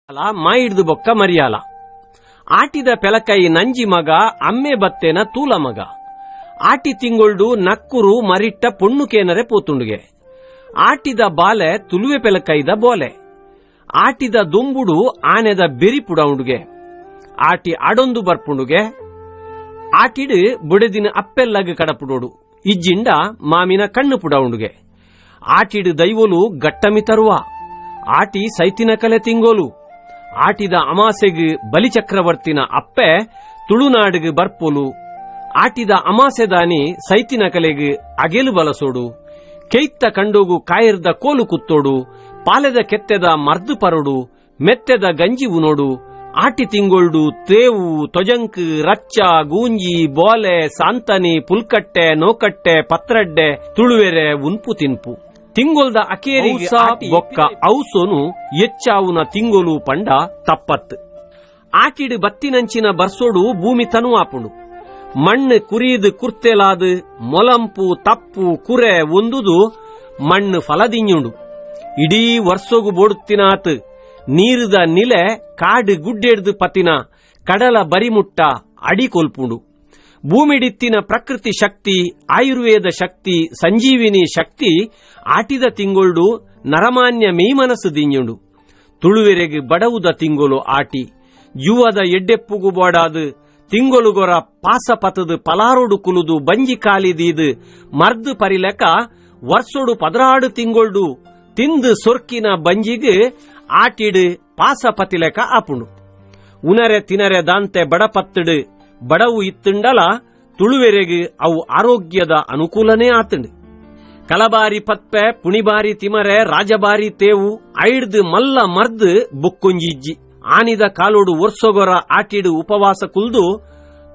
ಅಲ ಮಾಯಿಡ್ದು ಬೊಕ್ಕ ಮರಿಯಾಲ ಆಟಿದ ಪೆಲಕೈ ನಂಜಿ ಮಗ ಅಮ್ಮೆ ಬತ್ತೇನ ತೂಲ ಮಗ ಆಟಿ ತಿಂಗೊಳ್ಡು ನಕ್ಕುರು ಮರಿಟ್ಟ ಪೊಣ್ಣುಕೇನರೆ ಪೋತುಂಡುಗೆ ಆಟಿದ ಬಾಲೆ ತುಲುವೆ ಪೆಲಕೈದ ಬೋಲೆ ಆಟಿದ ದುಂಬುಡು ಆನೆದ ಬೆರಿ ಪುಡವುಂಡುಗೆ ಆಟಿ ಅಡೊಂದು ಬರ್ಪುಂಡುಗೆ ಆಟಿಡು ಬುಡೆದಿನ ಅಪ್ಪೆಲ್ಲಗ ಕಡಪುಡೋಡು ಇಜ್ಜಿಂಡ ಮಾಮಿನ ಕಣ್ಣು ಪುಡವುಂಡುಗೆ ಆಟಿಡು ದೈವೋಲು ಗಟ್ಟಮಿ ತರುವ ಆಟಿ ಸೈತಿನ ಕಲೆ ತಿಂಗೋಲು ಆಟಿದ ಅಮಾಸೆಗ್ ಬಲಿಚಕ್ರವರ್ತಿನ ಅಪ್ಪೆ ತುಳುನಾಡಿಗೆ ಬರ್ಪೋಲು ಆಟಿದ ಅಮಾಸೆದಾನಿ ಸೈತಿನ ಕಲೆಗ್ ಅಗೆಲು ಬಲಸೋಡು ಕೆಯ್ತ ಕಂಡೋಗು ಕಾಯಿರ್ದ ಕೋಲು ಕುತ್ತೋಡು ಪಾಲೆದ ಕೆತ್ತೆದ ಮರ್ದು ಪರೋಡು ಮೆತ್ತೆದ ಗಂಜಿ ಉನೋಡು ಆಟಿ ತಿಂಗೊಳ್ಡು ತೇವು ತೊಜಂಕ್ ರಚ್ಚ ಗೂಂಜಿ ಬೋಲೆ ಸಾಂತನಿ ಪುಲ್ಕಟ್ಟೆ ನೋಕಟ್ಟೆ ಪತ್ರಡ್ಡೆ ತುಳುವೆರೆ ಉನ್ಪು ತಿನ್ಪು ತಿಂಗೊಲ್ದ ಅಕೇರಿ ಬೊಕ್ಕ ಔಸೋನು ಎಚ್ಚಾವುನ ತಿಂಗೊಲು ಪಂಡ ತಪ್ಪತ್ ಆಟಿಡು ಬತ್ತಿನಂಚಿನ ಬರ್ಸೋಡು ಭೂಮಿ ತನುವಾಪುಂಡು ಮಣ್ಣು ಕುರಿದು ಕುರ್ತೆಲಾದು ಮೊಲಂಪು ತಪ್ಪು ಕುರೆ ಒಂದುದು ಮಣ್ಣು ಫಲದಿಂಜುಂಡು ಇಡೀ ವರ್ಷೋಗು ಬೋಡುತ್ತಿನಾತ್ ನೀರುದ ನಿಲೆ ಕಾಡು ಗುಡ್ಡೆಡ್ದು ಪತಿನ ಕಡಲ ಬರಿಮುಟ್ಟ ಅಡಿ ಕೊಲ್ಪುಂಡು ಭೂಮಿಡಿತ್ತಿನ ಪ್ರಕೃತಿ ಶಕ್ತಿ ಆಯುರ್ವೇದ ಶಕ್ತಿ ಸಂಜೀವಿನಿ ಶಕ್ತಿ ಆಟಿದ ತಿಂಗೊಳ್ಡು ನರಮಾನ್ಯ ಮೀಮನಸ್ಸು ದಿಂಜುಂಡು ತುಳುವೆರೆಗೆ ಬಡವುದ ತಿಂಗೊಲು ಆಟಿ ಯುವದ ಎಡ್ಡೆಪ್ಪುಗು ಬೋಡಾದು ತಿಂಗೊಲುಗೊರ ಪಾಸಪತದು ಪಲಾರೋಡು ಕುಲುದು ಬಂಜಿ ಕಾಲಿದೀದು ಮರ್ದು ಪರಿಲೆಕ ವರ್ಷೋಡು ಪದರಾಡು ತಿಂಗೊಳ್ಡು ತಿಂದು ಸೊರ್ಕಿನ ಬಂಜಿಗೆ ಆಟಿಡು ಪಾಸಪತಿಲೆಕ ಆಪುಂಡು ಉನರೆ ತಿನರೆ ದಾಂತೆ ಬಡಪತ್ತಡು ಬಡವು ಇತ್ತುಂಡಲ ತುಳುವೆರೆಗೆ ಅವು ಆರೋಗ್ಯದ ಅನುಕೂಲನೇ ಆತುಂಡು ಕಲಬಾರಿ ಪತ್ಪೆ ಪುಣಿಬಾರಿ ತಿಮರೆ ರಾಜಬಾರಿ ತೇವು ಐಡ್ದು ಮಲ್ಲ ಮರ್ದು ಬುಕ್ಕೊಂಜಿಜ್ಜಿ ಆನಿದ ಕಾಲೋಡು ವರ್ಷೊಗೊರ ಆಟಿಡು ಉಪವಾಸ ಕುಲ್ದು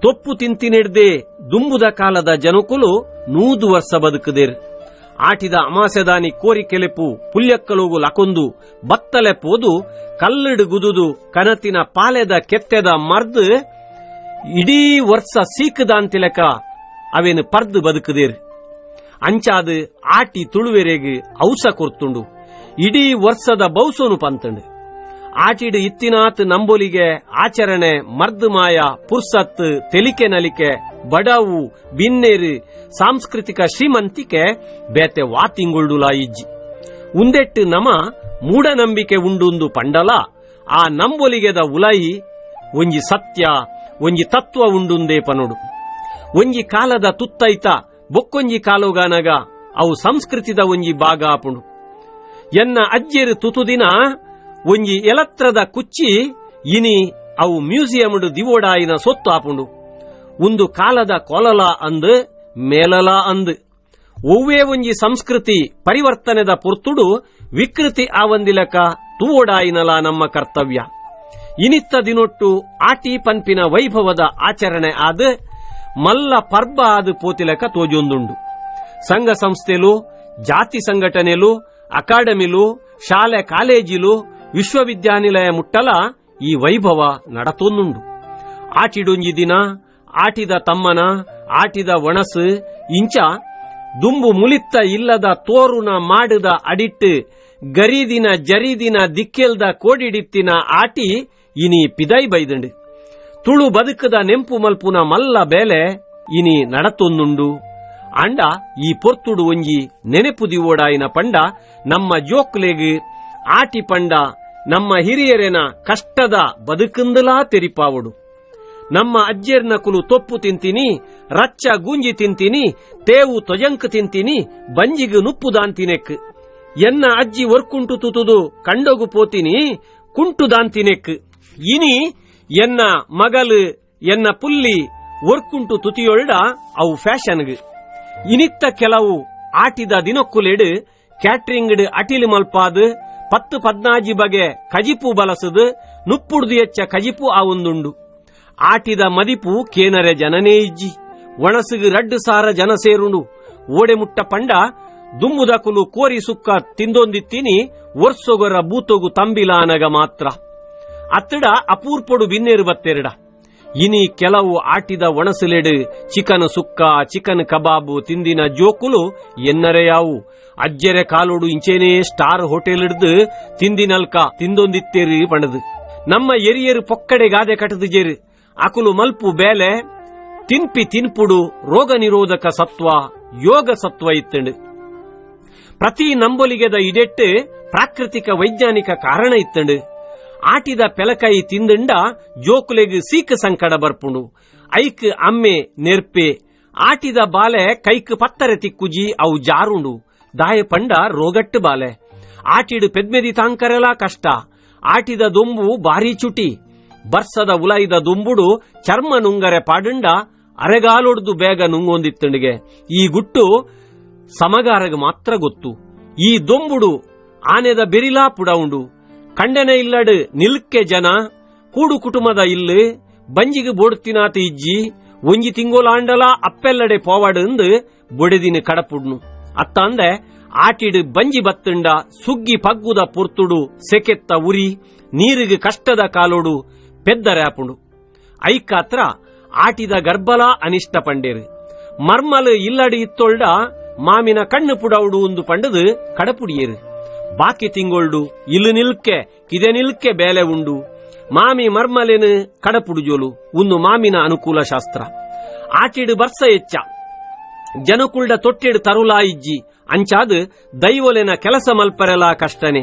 ತೊಪ್ಪು ತಿಂತಿನೆಡ್ದೆ ದುಂಬುದ ಕಾಲದ ಜನಕುಲು 100 ವರ್ಷ ಬದುಕುದೇರ್ ಆಟಿದ ಅಮಾಸೆದಾನಿ ಕೋರಿ ಕೆಲೆಪು ಪುಲ್ಯಕ್ಕಲೋಗು ಲಕೊಂದು ಬತ್ತಲೆ ಪೋದು ಕಲ್ಲಡು ಗುದುದು ಕನತಿನ ಪಾಲೆದ ಕೆತ್ತೆದ ಮರ್ದು ಇಡೀ ವರ್ಷ ಸೀಕದಾಂತಿಲೆಕ ಅವೇನು ಪರ್ದು ಬದುಕುದೇರ್ ಅಂಚಾದು ಆಟಿ ತುಳುವೆರೆಗೆ ಔಸ ಕೊರ್ತುಂಡು ಇಡೀ ವರ್ಷದ ಬೌಸೋನು ಪಂತಂಡು ಆಟಿಡು ಇತ್ತಿನಾತ್ ನಂಬೋಲಿಗೆ ಆಚರಣೆ ಮರ್ದು ಮಾಯ ಪುರ್ಸತ್ ತೆಲಿಕೆ ನಲಿಕೆ ಬಡವು ಬಿನ್ನೇರು ಸಾಂಸ್ಕೃತಿಕ ಶ್ರೀಮಂತಿಕೆ ಬೇತೆ ವಾ ತಿಂಗೊಳ್ಡುಲ ಇಜ್ಜಿ ಉಂದೆಟ್ಟು ನಮ ಮೂಢನಂಬಿಕೆ ಉಂಡುಂದು ಪಂಡಲ ಆ ನಂಬೋಲಿಗೆದ ಉಲಾಯಿ ಒಂಜಿ ಸತ್ಯ ಒಂಜಿ ತತ್ವ ಉಂಡುಂದೇ ಪನೋಡು ಒಂಜಿ ಕಾಲದ ತುತ್ತೈತ ಬೊಕ್ಕೊಂಜಿ ಕಾಲೋಗಾನಗ ಅವು ಸಂಸ್ಕೃತಿದ ಒಂಜಿ ಭಾಗ ಆಪುಂಡು ಎನ್ನ ಅಜ್ಜೆರು ತುತುದಿನ ಒಂಜಿ ಎಲತ್ರದ ಕುಚ್ಚಿ ಇನಿ ಅವು ಮ್ಯೂಸಿಯಂಡು ದಿವೋಡಾಯಿನ ಸೊತ್ತು ಆಪುಂಡು ಒಂದು ಕಾಲದ ಕೊಲಲ ಅಂದ್ ಮೇಲಲ ಅಂದ್ ಒವ್ವೇ ಒಂಜಿ ಸಂಸ್ಕೃತಿ ಪರಿವರ್ತನೆದ ಪೊರ್ತುಡು ವಿಕೃತಿ ಆವಂದಿಲಕ ತೂವೋಡಾಯಿನಲ ನಮ್ಮ ಕರ್ತವ್ಯ ಇನಿತ್ತ ದಿನೊಟ್ಟು ಆಟಿ ಪನ್ಪಿನ ವೈಭವದ ಆಚರಣೆ ಆದ್ ಮಲ್ಲ ಪರ್ಬ ಆದು ಪೋತಿಲಕ ತೋಜೊಂದುಂಡು ಸಂಘ ಸಂಸ್ಥೆಲು ಜಾತಿ ಸಂಘಟನೆಲು ಅಕಾಡೆಮಿಲು ಶಾಲೆ ಕಾಲೇಜಿಲು ವಿಶ್ವವಿದ್ಯಾನಿಲಯ ಮುಟ್ಟಲ ಈ ವೈಭವ ನಡತೊಂದುಂಡು ಆಟಿಡೊಂಜಿ ದಿನ ಆಟಿದ ತಮ್ಮನ ಆಟಿದ ಒಣಸು ಇಂಚ ದುಂಬು ಮುಲಿತ್ತ ಇಲ್ಲದ ತೋರುನ ಮಾಡುದ ಅಡಿಟ್ಟು ಗರೀದಿನ ಜರೀದಿನ ದಿಕ್ಕೆಲ್ದ ಕೋಡಿಡಿತ್ತಿನ ಆಟಿ ಇನಿ ಪಿದೈ ಬೈದಂಡು ತುಳು ಬದುಕದ ನೆಂಪು ಮಲ್ಪುನ ಮಲ್ಲ ಬೇಲೆ ಇನಿ ನಡತೊಂದುಂಡು ಅಂಡ ಈ ಪೊರ್ತುಡು ಒಂಜಿ ನೆನೆಪು ದಿವೋಡಾಯಿನ ಪಂಡ ನಮ್ಮ ಜೋಕ್ಲೆಗ್ ಆಟಿ ಪಂಡ ನಮ್ಮ ಹಿರಿಯರೆನ ಕಷ್ಟದ ಬದುಕುಂದಲಾ ತೆರಿಪಾವಡು ನಮ್ಮ ಅಜ್ಜೆರ್ನ ಕುಲು ತೊಪ್ಪು ತಿಂತೀನಿ ರಚ್ಚ ಗೂಂಜಿ ತಿಂತೀನಿ ತೇವು ತೊಜಂಕ್ ತಿಂತೀನಿ ಬಂಜಿಗು ನುಪ್ಪು ದಾಂತಿನೆಕ್ ಎನ್ನ ಅಜ್ಜಿ ಒರ್ಕುಂಟು ತುತುದು ಕಂಡೋಗು ಪೋತೀನಿ ಕುಂಟು ದಾಂತಿನೆಕ್ ಇನಿ ಎನ್ನ ಮಗಲು ಎನ್ನ ಪುಲ್ಲಿ ಒರ್ಕುಂಟು ತುತಿಯೊಳ್ಡ ಅವು ಫ್ಯಾಷನ್ಗ್ ಇನಿತ್ತ ಕೆಲವು ಆಟಿದ ದಿನಕ್ಕುಲೆಡು ಕ್ಯಾಟ್ರಿಂಗ್ ಅಟಿಲು ಮಲ್ಪಾದು 10-14 ಬಗೆ ಕಜಿಪು ಬಲಸದು ನುಪ್ಪುಡ್ದು ಎಚ್ಚ ಕಜಿಪು ಆವೊಂದುಂಡು ಆಟಿದ ಮದಿಪು ಕೇನರೆ ಜನನೇ ಇಜ್ಜಿ ಒಣಸುಗು 2 ಸಾರ ಜನ ಸೇರುಂಡು ಓಡೆ ಮುಟ್ಟ ಪಂಡ ದುಂಬುದಕುಲು ಕೋರಿ ಸುಕ್ಕ ತಿಂದೊಂದಿತ್ತೀನಿ ವರ್ಷೊಗೊರ ಬೂತೊಗು ತಂಬಿಲಾನಗ ಮಾತ್ರ ಅತ್ತಡ ಅಪೂರ್ಪೊಡು ಬಿನ್ನೇರು ಬತ್ತೆರಡ ಇನಿ ಕೆಲವು ಆಟಿದ ಒಣಸುಲೆಡು ಚಿಕನ್ ಸುಕ್ಕ ಚಿಕನ್ ಕಬಾಬು ತಿಂದಿನ ಜೋಕುಲು ಎನ್ನರೆಯಾವು ಅಜ್ಜೆರೆ ಕಾಲೋಡು ಇಂಚೇನೇ ಸ್ಟಾರ್ ಹೋಟೆಲ್ ಹಿಡ್ದು ತಿಂದಿನಲ್ಕ ತಿಂದೊಂದಿತ್ತೇರಿ ಪಣದು ನಮ್ಮ ಎರಿಯರು ಪೊಕ್ಕಡೆ ಗಾದೆ ಕಟದು ಜೇರು ಅಕುಲು ಮಲ್ಪು ಬೇಲೆ ತಿನ್ಪಿ ತಿನ್ಪುಡು ರೋಗ ನಿರೋಧಕ ಸತ್ವ ಯೋಗ ಸತ್ವ ಇತ್ತಂಡು. ಪ್ರತಿ ನಂಬೊಲಿಗೆದ ಇದೆಟ್ಟು ಪ್ರಾಕೃತಿಕ ವೈಜ್ಞಾನಿಕ ಕಾರಣ ಇತ್ತಂಡು. ಆಟಿದ ಪೆಲಕಾಯಿ ತಿಂದುಂಡ ಜೋಕುಲೆಗ್ ಸೀಕ್ ಸಂಕಡ ಬರ್ಪುಂಡು. ಐಕ್ ಅಮ್ಮೆ ನೆರ್ಪೆ ಆಟಿದ ಬಾಲೆ ಕೈಕ್ ಪತ್ತರೆ ತಿಕ್ಕುಜಿ ಅವು ಜಾರುಂಡು ದಾಯ ಪಂಡ ರೋಗಟ್ಟು ಬಾಲೆ. ಆಟಿಡು ಪೆದ್ಮೆದಿ ತಾಂಕರೆಲ ಕಷ್ಟ. ಆಟಿದ ದೊಂಬು ಬಾರಿ ಚುಟಿ. ಬರ್ಸದ ಉಲಾಯಿದ ದುಂಬುಡು ಚರ್ಮ ನುಂಗರೆ ಪಾಡುಂಡ ಅರೆಗಾಲೊಡ್ದು ಬೇಗ ನುಂಗೊಂದಿತ್ತಂಡಿಗೆ. ಈ ಗುಟ್ಟು ಸಮಗಾರಗ ಮಾತ್ರ ಗೊತ್ತು. ಈ ದೊಂಬುಡು ಆನೆದ ಬೆರಿಲಾ ಪುಡವುಂಡು. ಕಂಡನೆ ಇಲ್ಲಡು ನಿಲ್ಕೆ ಜನ ಕೂಡು ಕುಟುಂಬದ ಇಲ್ಲು ಬಂಜಿಗೆ ಬೋಡ್ತಿನಾತ ಇಜ್ಜಿ ಒಂಜಿ ತಿಂಗೋಲಾಂಡಲ ಅಪ್ಪೆಲ್ಲಡೆ ಪೋವಾಡು ಬೊಡೆದಿನ ಕಡಪುಡ್ನು. ಅತ್ತ ಅಂದೆ ಆಟಿಡು ಬಂಜಿ ಬತ್ತುಂಡ ಸುಗ್ಗಿ ಪಗ್ಗುದ ಪುರ್ತುಡು ಸೆಕೆತ್ತ ಉರಿ ನೀರಿಗೆ ಕಷ್ಟದ ಕಾಲೋಡು ಪೆದ್ದರ್ಯಾಪುಂಡು. ಐಕಾತ್ರ ಆಟಿದ ಗರ್ಭಲ ಅನಿಷ್ಟ ಪಂಡೇರು. ಮರ್ಮಲು ಇಲ್ಲಡಿ ಇತ್ತೊಳ್ಡ ಮಾಮಿನ ಕಣ್ಣು ಪುಡವುಡು ಒಂದು ಪಂಡದು ಕಡಪುಡಿಯೇರು. ಬಾಕಿ ತಿಂಗೊಳ್ಡು ಇಲ್ಲು ನಿಲ್ಕೆ ಕಿದೆ ನಿಲ್ಕೆ ಬೇಲೆ ಉಂಡು. ಮಾಮಿ ಮರ್ಮಲೇನು ಕಡಪುಡುಜೋಲು ಒಂದು ಮಾಮಿನ ಅನುಕೂಲ ಶಾಸ್ತ್ರ. ಆಟಿಡು ಬರ್ಸ ಎಚ್ಚ ಜನಕುಳ್ಳ ತೊಟ್ಟೆಡು ತರುಲಾ ಇಜ್ಜಿ ಅಂಚಾದು ದೈವೋಲೆನ ಕೆಲಸ ಮಲ್ಪರೆಲಾ ಕಷ್ಟನೆ.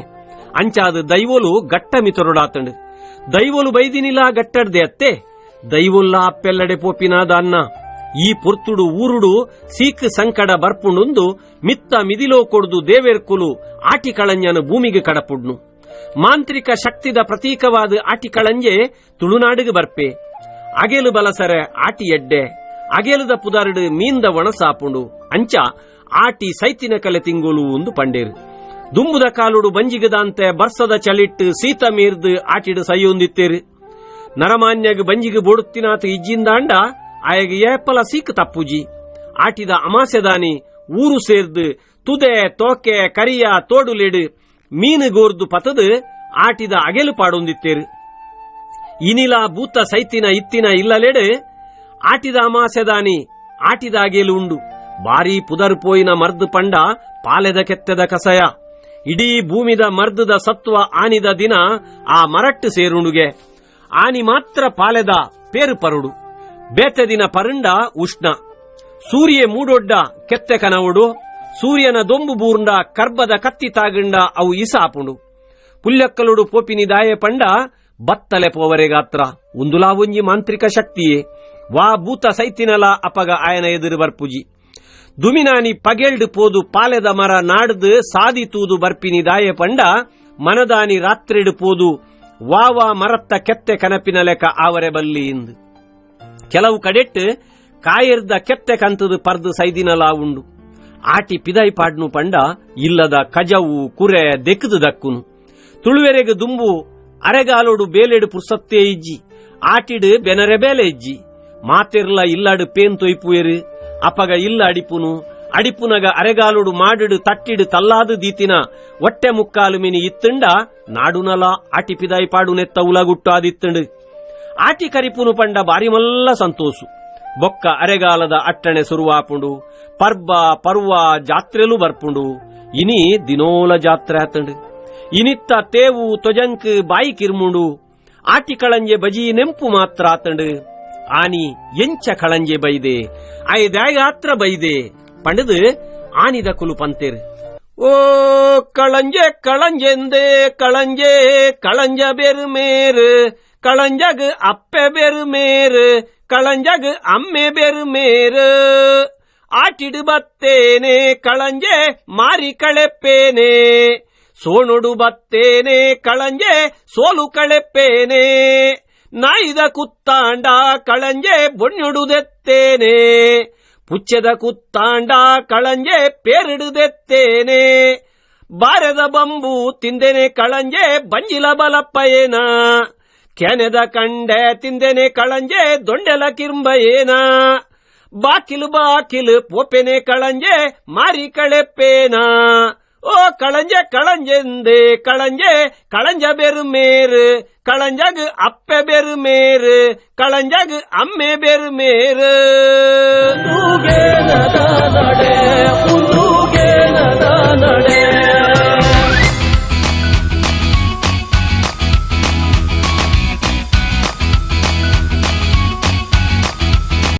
ಅಂಚಾದು ದೈವೋಲು ಗಟ್ಟ ಮಿತೊರಡಾತಂಡು. ದೈವೋಲು ಬೈದಿನಿಲಾ ಗಟ್ಟಡ್ದೆ ಅತ್ತೆ ದೈವೊಲ್ಲಾ ಅಪ್ಪೆಲ್ಲಡೆ ಪೋಪಿನಾದ ಅನ್ನ. ಈ ಪುರ್ತುಡು ಊರುಡು ಸೀಕ್ ಸಂಕಡ ಬರ್ಪುಂಡು ಮಿತ್ತ ಮಿದಿಲೋ ಕೊಡ್ದು ದೇವೇರ್ಕುಲು ಆಟಿ ಕಳಂಜನು ಭೂಮಿಗೆ ಕಡಪುಡ್ನು. ಮಾಂತ್ರಿಕ ಶಕ್ತಿದ ಪ್ರತೀಕವಾದ ಆಟಿ ಕಳಂಜೆ ತುಳುನಾಡಿಗೆ ಬರ್ಪೆ. ಅಗೆಲು ಬಲಸರೆ ಆಟಿ ಎಡ್ಡೆ ಅಗೆಲುದ ಪುದರ್ಡು ಮೀಂದ ಒಣಸಾಪುಂಡು. ಅಂಚ ಆಟಿ ಸೈತಿನ ಕಲೆ ತಿಂಗೋಲು ಒಂದು ಪಂಡೇರು. ದುಂಬುದ ಕಾಲುಡು ಬಂಜಿಗದಂತೆ ಬರ್ಸದ ಚಲಿಟ್ಟು ಸೀತ ಮೀರ್ದು ಆಟಿಡು ಸೈಯೊಂದಿತ್ತೇರು. ನರಮಾನ್ಯಗ್ ಬಂಜಿಗೆ ಬೋಡುತ್ತಿನಾತ ಇಜ್ಜಿಂದಾಂಡ ಆಯಗ ಏಪಲ ಸೀಕ್ ತಪ್ಪುಜಿ. ಆಟಿದ ಅಮಾಸೆದಾನಿ ಊರು ಸೇರ್ದು ತುದೆ ತೋಕೆ ಕರಿಯ ತೋಡುಲೆಡು ಮೀನುಗೋರ್ದು ಪತದು ಆಟಿದ ಅಗೆಲು ಪಾಡೊಂದಿತ್ತೇರು. ಇನಿಲ ಭೂತ ಸೈತಿನ ಇತ್ತಿನ ಇಲ್ಲಲೆಡು ಆಟಿದ ಅಮಾಸೆದಾನಿ ಆಟಿದ ಅಗೆಲು ಉಂಡು. ಬಾರಿ ಪುದರ್ ಪೋಯಿನ ಮರ್ದು ಪಂಡ ಪಾಲೆದ ಕೆತ್ತೆದ ಕಸಯ. ಇಡೀ ಭೂಮಿದ ಮರ್ದದ ಸತ್ವ ಆನಿದ ದಿನ ಆ ಮರಟ್ಟು ಸೇರುಣುಗೆ. ಆನಿ ಮಾತ್ರ ಪಾಲೆದ ಪೇರು ಪರುಡು. ಬೇತೆ ದಿನ ಪರುಂಡ ಉಷ್ಣ. ಸೂರ್ಯ ಮೂಡೊಡ್ಡ ಕೆತ್ತೆ ಕನವುಡು. ಸೂರ್ಯನ ದೊಂಬು ಬೂರ್ಂಡ ಕರ್ಬದ ಕತ್ತಿ ತಾಗಂಡ ಅವು ಇಸಾಪುಂಡು. ಪುಲ್ಯಕ್ಕಲುಡು ಪೋಪಿನಿ ದಾಯೆ ಪಂಡ ಬತ್ತಲೆ ಪೋವರೆಗಾತ್ರ ಉಂದುಲಾ ಒಂಜಿ ಮಾಂತ್ರಿಕ ಶಕ್ತಿಯೇ. ವಾ ಭೂತ ಸೈತಿನಲ ಅಪಗ ಆಯನ ಎದುರು ಬರ್ಪುಜಿ. ದುಮಿನಾನಿ ಪಗೆಲ್ಡು ಪೋದು ಪಾಲೆದ ಮರ ನಾಡ್ದು ಸಾದಿ ತೂದು ಬರ್ಪಿನಿ ದಾಯೆ ಪಂಡ ಮನದಾನಿ ರಾತ್ರಿಡು ಪೋದು ವಾವಾ ಮರತ್ತ ಕೆತ್ತೆ ಕನಪಿನ ಲೆಕ್ಕ ಆವರೆ ಬಲ್ಲಿ ಇಂದು. ಕೆಲವು ಕಡೆಟ್ಟು ಕಾಯರ್ದ ಕೆತ್ತೆ ಕಂತದು ಪರ್ದು ಸೈದಿನಲ ಉಂಡು. ಆಟಿ ಪಿದೈ ಪಾಡ್ನು ಪಂಡ ಇಲ್ಲದ ಕಜವು ಕುರೆ ದೆಕ್ಕದು ದಕ್ಕುನು. ತುಳುವೆರೆಗೆ ದುಂಬು ಅರೆಗಾಲೋಡು ಬೇಲೆಡು ಪುರ್ಸತ್ತೇ ಇಜ್ಜಿ. ಆಟಿಡು ಬೆನರೆ ಬೇಲೆ ಇಜ್ಜಿ. ಮಾತೆರ್ಲ ಇಲ್ಲಾಡು ಪೇನ್ ತೊಯ್ಪುಯರು ಅಪಗ ಇಲ್ಲ ಅಡಿಪುನು. ಅಡಿಪುನಗ ಅರೆಗಾಲುಡು ಮಾಡಿಡು ತಟ್ಟಿಡು ತಲ್ಲಾದು ದೀತಿನ ಒಟ್ಟೆ ಮುಕ್ಕಾಲು ಮಿನಿ ಇತ್ತುಂಡ ನಾಡುನಲ ಆಟಿ ಪಿದಾಯಿ ಪಾಡು ನೆತ್ತ ಉಲಗುಟ್ಟು ಆದಿತ್ತುಂಡು. ಆಟಿ ಕರಿಪುನು ಪಂಡ ಬಾರಿ ಮಲ್ಲ ಸಂತೋಷು. ಬೊಕ್ಕ ಅರೆಗಾಲದ ಅಟ್ಟಣೆ ಸುರುವಾಪುಂಡು. ಪರ್ಬ ಪರ್ವ ಜಾತ್ರೆಲು ಬರ್ಪುಂಡು. ಇನಿ ದಿನೋಲ ಜಾತ್ರೆ ಆತಂಡು. ಇನಿತ್ತ ತೇವು ತೊಜಂಕ್ ಬಾಯಿ ಕಿರ್ಮುಂಡು. ಆಟಿ ಕಳಂಜೆ ಬಜಿ ನೆಂಪು ಮಾತ್ರ ಆತಂಡು. ಆನಿ ಎಂಚ ಕಳಂಜೆ ಬೈದೆ ಆಯ್ದಾತ್ರ ಬೈದೆ ಪಂಡದು ಆನಿದ ಕುಲು ಪಂತೇರು. ಓ ಕಳಂಜೆ ಕಳಂಜೆಂದೆ ಕಳಂಜೆ ಕಳಂಜ ಬೆರು ಮೇರು ಕಳಂಜಗ್ ಅಪ್ಪೆ ಬೆರು ಮೇರು ಕಳಂಜಗ್ ಅಮ್ಮೆ ಬೆರು ಮೇರು. ಆಟಿಡು ಬತ್ತೇನೆ ಕಳಂಜೆ ಮಾರಿ ಕಳೆಪ್ಪೇನೆ ಸೋಣೊಡು ಬತ್ತೇನೆ ಕಳಂಜೆ ಸೋಲು ಕಳೆಪ್ಪೇನೆ. ನಾಯಿದ ಕುತ್ತಾಂಡ ಕಳಂಜೆ ಬೊಣ್ಣೊಡುದೆತ್ತೇನೆ ಪುಚ್ಚದ ಕುತ್ತಾಂಡ ಕಳಂಜೆ ಪೇರಿಡುದೆತ್ತೇನೆ. ಬಾರದ ಬಂಬು ತಿಂದೆನೆ ಕಳಂಜೆ ಬಂಜಿಲ ಬಲಪ್ಪಯೇನ ಕೆನೆದ ಕಂಡೆ ತಿಂದೆನೆ ಕಳಂಜೆ ದೊಂಡೆಲ ಕಿಂಬಯೇನ. ಬಾಕಿಲು ಬಾಕಿಲು ಪೋಪೆನೆ ಕಳಂಜೆ ಮಾರಿ ಕಳೆಪ್ಪೇನ. ಓ ಕಳಂಜೆ ಕಳಂಜೆಂದೆ ಕಳಂಜೆ ಕಳಂಜ ಬೆರು ಮೇರು ಕಳಂಜಗ್ ಅಪ್ಪೆ ಬೆರು ಮೇರು ಕಳಂಜಗ್ ಅಮ್ಮೆ ಬೆರು ಮೇರು. ನಡೆ